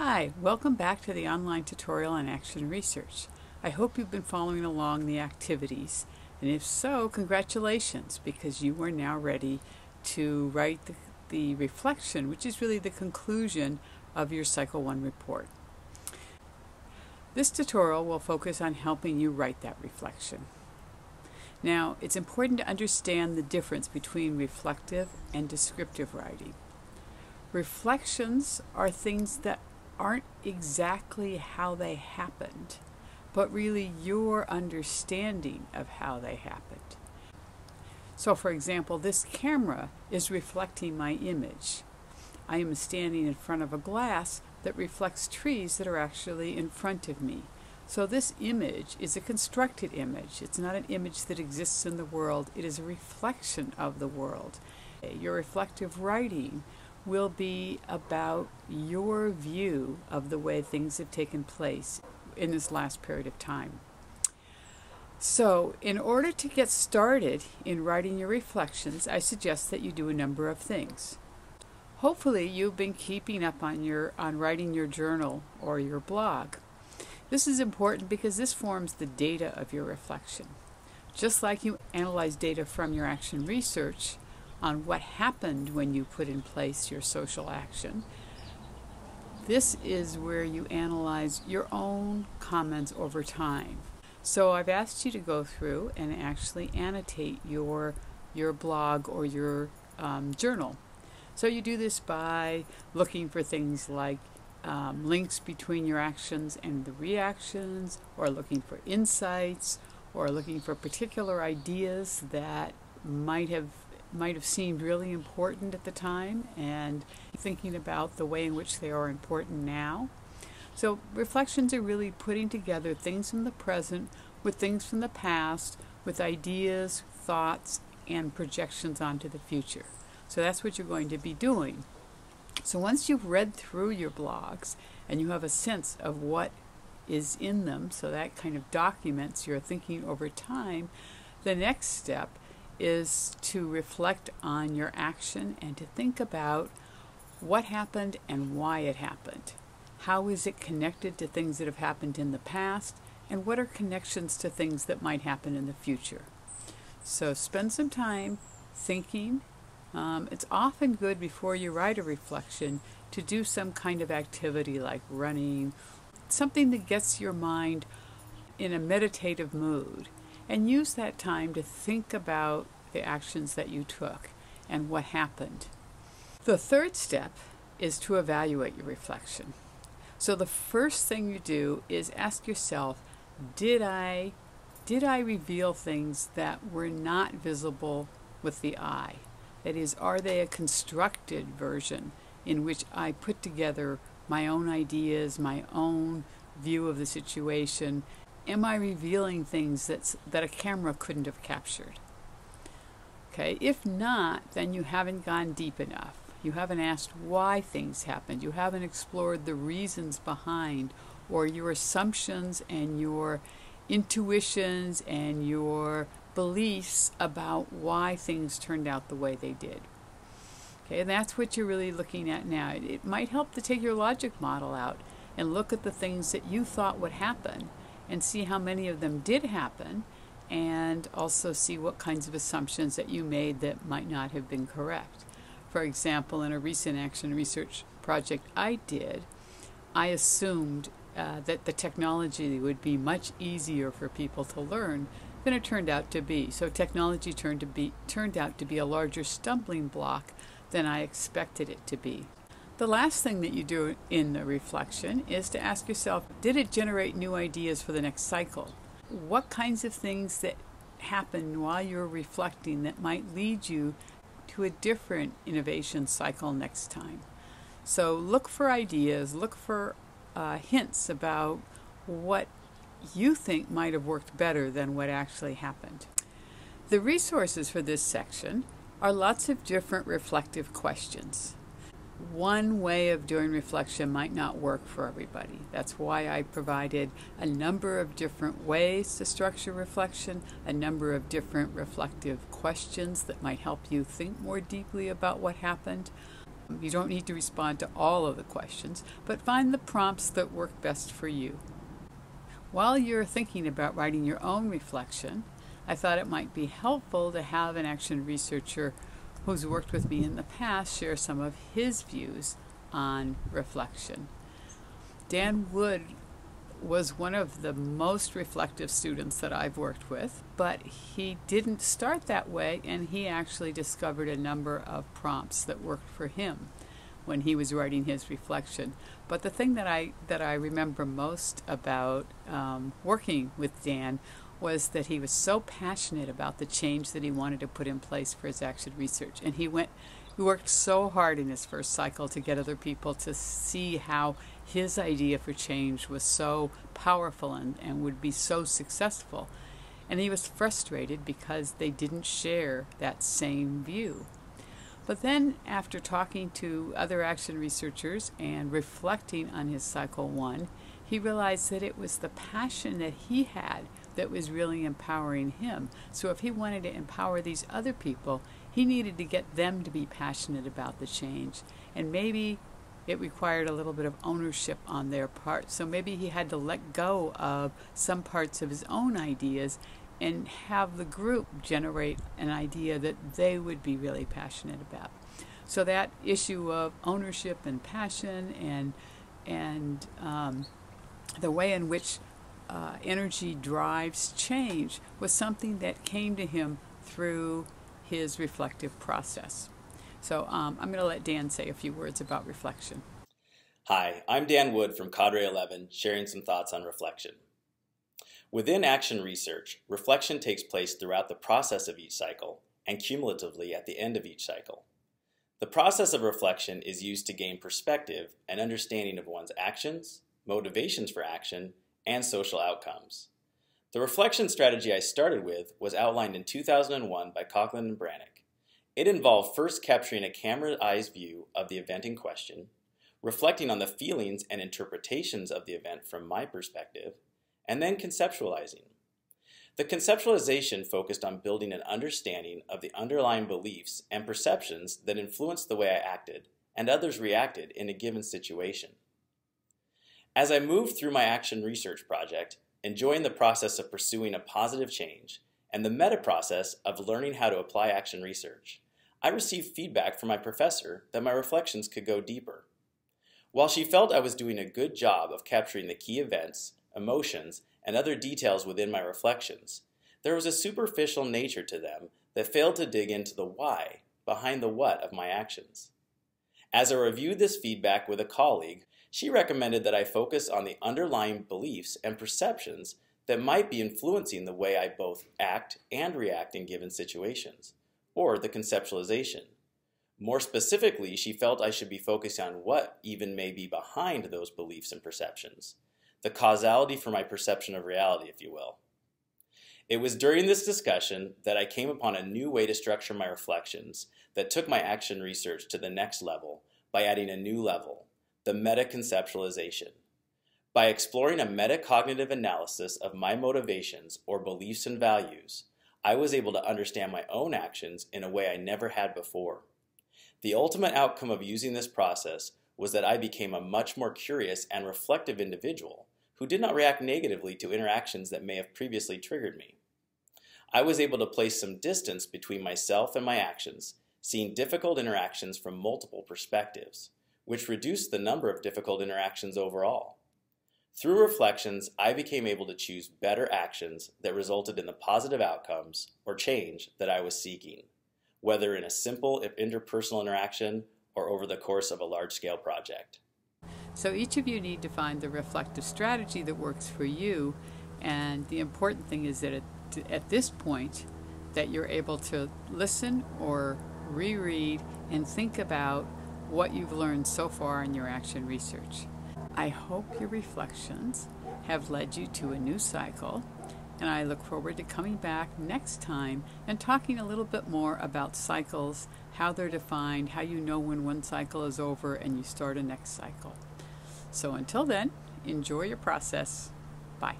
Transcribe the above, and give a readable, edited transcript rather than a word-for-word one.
Hi, welcome back to the online tutorial on action research. I hope you've been following along the activities, and if so, congratulations, because you are now ready to write the reflection, which is really the conclusion of your Cycle 1 report. This tutorial will focus on helping you write that reflection. Now, it's important to understand the difference between reflective and descriptive writing. Reflections are things that aren't exactly how they happened, but really your understanding of how they happened. So for example, this camera is reflecting my image. I am standing in front of a glass that reflects trees that are actually in front of me. So this image is a constructed image. It's not an image that exists in the world. It is a reflection of the world. Your reflective writing will be about your view of the way things have taken place in this last period of time. So in order to get started in writing your reflections, I suggest that you do a number of things. Hopefully you've been keeping up on writing your journal or your blog. This is important because this forms the data of your reflection. Just like you analyze data from your action research on what happened when you put in place your social action, this is where you analyze your own comments over time. So I've asked you to go through and actually annotate your blog or your journal. So you do this by looking for things like links between your actions and the reactions, or looking for insights, or looking for particular ideas that might have seemed really important at the time, and thinking about the way in which they are important now. So reflections are really putting together things from the present with things from the past, with ideas, thoughts, and projections onto the future. So that's what you're going to be doing. So once you've read through your blogs and you have a sense of what is in them, so that kind of documents your thinking over time, the next step is to reflect on your action and to think about what happened and why it happened. How is it connected to things that have happened in the past, and what are connections to things that might happen in the future? So spend some time thinking. It's often good before you write a reflection to do some kind of activity like running, something that gets your mind in a meditative mood, and use that time to think about the actions that you took and what happened. The third step is to evaluate your reflection. So the first thing you do is ask yourself, did I reveal things that were not visible with the eye? That is, are they a constructed version in which I put together my own ideas, my own view of the situation? Am I revealing things that a camera couldn't have captured? Okay, if not, then you haven't gone deep enough. You haven't asked why things happened. You haven't explored the reasons behind, or your assumptions and your intuitions and your beliefs about why things turned out the way they did. Okay, and that's what you're really looking at now. It might help to take your logic model out and look at the things that you thought would happen and see how many of them did happen, and also see what kinds of assumptions that you made that might not have been correct. For example, in a recent action research project I did, I assumed that the technology would be much easier for people to learn than it turned out to be. So technology turned out to be a larger stumbling block than I expected it to be. The last thing that you do in the reflection is to ask yourself, did it generate new ideas for the next cycle? What kinds of things that happened while you're reflecting that might lead you to a different innovation cycle next time? So look for ideas, look for hints about what you think might have worked better than what actually happened. The resources for this section are lots of different reflective questions. One way of doing reflection might not work for everybody. That's why I provided a number of different ways to structure reflection, a number of different reflective questions that might help you think more deeply about what happened. You don't need to respond to all of the questions, but find the prompts that work best for you. While you're thinking about writing your own reflection, I thought it might be helpful to have an action researcher who's worked with me in the past share some of his views on reflection. Dan Wood was one of the most reflective students that I've worked with, but he didn't start that way, and he actually discovered a number of prompts that worked for him when he was writing his reflection. But the thing that I remember most about working with Dan was that he was so passionate about the change that he wanted to put in place for his action research, and he worked so hard in his first cycle to get other people to see how his idea for change was so powerful and would be so successful. And he was frustrated because they didn't share that same view. But then, after talking to other action researchers and reflecting on his cycle 1, he realized that it was the passion that he had that was really empowering him. So if he wanted to empower these other people, he needed to get them to be passionate about the change. And maybe it required a little bit of ownership on their part. So maybe he had to let go of some parts of his own ideas and have the group generate an idea that they would be really passionate about. So that issue of ownership and passion and the way in which energy drives change was something that came to him through his reflective process. So I'm going to let Dan say a few words about reflection. Hi, I'm Dan Wood from Cadre 11, sharing some thoughts on reflection. Within action research, reflection takes place throughout the process of each cycle and cumulatively at the end of each cycle. The process of reflection is used to gain perspective and understanding of one's actions, motivations for action, and social outcomes. The reflection strategy I started with was outlined in 2001 by Coughlin and Brannick. It involved first capturing a camera-eyes view of the event in question, reflecting on the feelings and interpretations of the event from my perspective, and then conceptualizing. The conceptualization focused on building an understanding of the underlying beliefs and perceptions that influenced the way I acted and others reacted in a given situation. As I moved through my action research project, enjoying the process of pursuing a positive change and the meta process of learning how to apply action research, I received feedback from my professor that my reflections could go deeper. While she felt I was doing a good job of capturing the key events, emotions, and other details within my reflections, there was a superficial nature to them that failed to dig into the why behind the what of my actions. As I reviewed this feedback with a colleague, she recommended that I focus on the underlying beliefs and perceptions that might be influencing the way I both act and react in given situations, or the conceptualization. More specifically, she felt I should be focused on what even may be behind those beliefs and perceptions, the causality for my perception of reality, if you will. It was during this discussion that I came upon a new way to structure my reflections that took my action research to the next level by adding a new level, the meta-conceptualization. By exploring a metacognitive analysis of my motivations or beliefs and values, I was able to understand my own actions in a way I never had before. The ultimate outcome of using this process was that I became a much more curious and reflective individual who did not react negatively to interactions that may have previously triggered me. I was able to place some distance between myself and my actions, seeing difficult interactions from multiple perspectives, which reduced the number of difficult interactions overall. Through reflections, I became able to choose better actions that resulted in the positive outcomes or change that I was seeking, whether in a simple interpersonal interaction or over the course of a large-scale project. So each of you need to find the reflective strategy that works for you, and the important thing is that at this point that you're able to listen or reread and think about what you've learned so far in your action research. I hope your reflections have led you to a new cycle, and I look forward to coming back next time and talking a little bit more about cycles, how they're defined, how you know when one cycle is over and you start a next cycle. So until then, enjoy your process. Bye.